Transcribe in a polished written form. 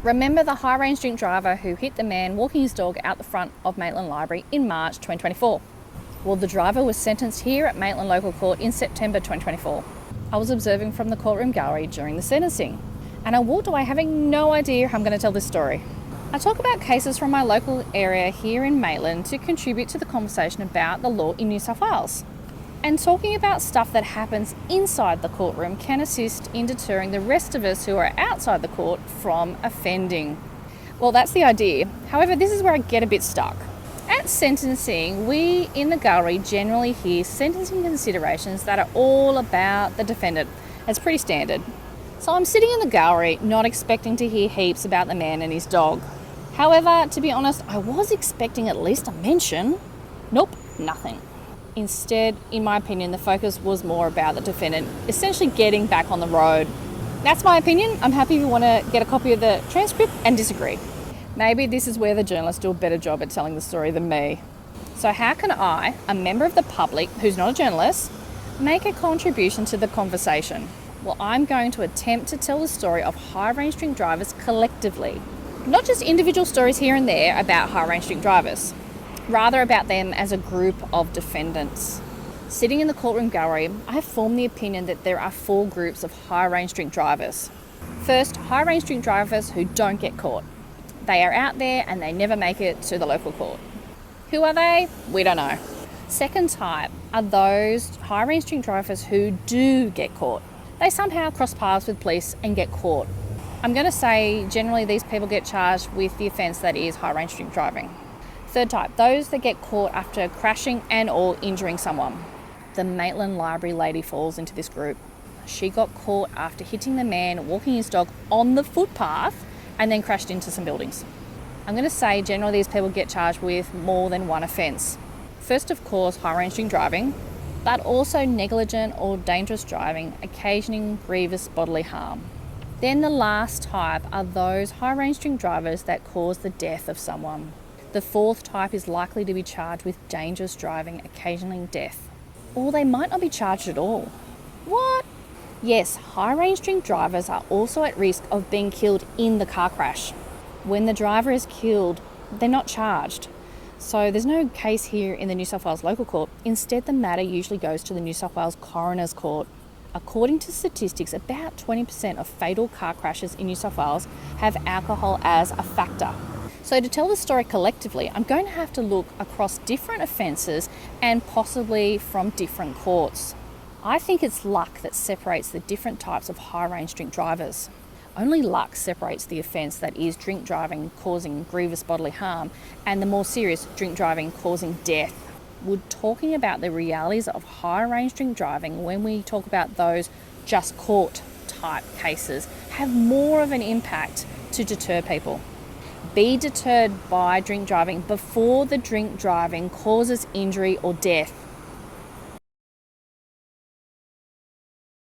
Remember the high-range drink driver who hit the man walking his dog out the front of Maitland Library in March 2024? Well, the driver was sentenced here at Maitland Local Court in September 2024. I was observing from the courtroom gallery during the sentencing, and I walked away having no idea how I'm going to tell this story. I talk about cases from my local area here in Maitland to contribute to the conversation about the law in New South Wales. And talking about stuff that happens inside the courtroom can assist in deterring the rest of us who are outside the court from offending. Well, that's the idea. However, this is where I get a bit stuck. At sentencing, we in the gallery generally hear sentencing considerations that are all about the defendant. It's pretty standard. So I'm sitting in the gallery not expecting to hear heaps about the man and his dog. However, to be honest, I was expecting at least a mention. Nope, nothing. Instead, in my opinion, the focus was more about the defendant essentially getting back on the road. That's my opinion. I'm happy if you want to get a copy of the transcript and disagree. Maybe this is where the journalists do a better job at telling the story than me. So how can I, a member of the public who's not a journalist, make a contribution to the conversation? Well, I'm going to attempt to tell the story of high-range drink drivers collectively. Not just individual stories here and there about high-range drink drivers. Rather about them as a group of defendants. Sitting in the courtroom gallery, I have formed the opinion that there are 4 groups of high-range drink drivers. First, high-range drink drivers who don't get caught. They are out there and they never make it to the local court. Who are they? We don't know. Second type are those high-range drink drivers who do get caught. They somehow cross paths with police and get caught. I'm going to say generally these people get charged with the offence that is high-range drink driving. Third type, those that get caught after crashing and or injuring someone. The Maitland Library lady falls into this group. She got caught after hitting the man walking his dog on the footpath and then crashed into some buildings. I'm going to say generally these people get charged with more than one offence. First, of course, high-range drink driving, but also negligent or dangerous driving, occasioning grievous bodily harm. Then the last type are those high-range drink drivers that cause the death of someone. The fourth type is likely to be charged with dangerous driving, occasioning death. Or they might not be charged at all. What? Yes, high-range drink drivers are also at risk of being killed in the car crash. When the driver is killed, they're not charged. So there's no case here in the New South Wales Local Court. Instead, the matter usually goes to the New South Wales Coroner's Court. According to statistics, about 20% of fatal car crashes in New South Wales have alcohol as a factor. So to tell the story collectively, I'm going to have to look across different offences and possibly from different courts. I think it's luck that separates the different types of high-range drink drivers. Only luck separates the offence that is drink driving causing grievous bodily harm and the more serious drink driving causing death. Would talking about the realities of high-range drink driving when we talk about those just caught type cases have more of an impact to deter people? Be deterred by drink driving before the drink driving causes injury or death.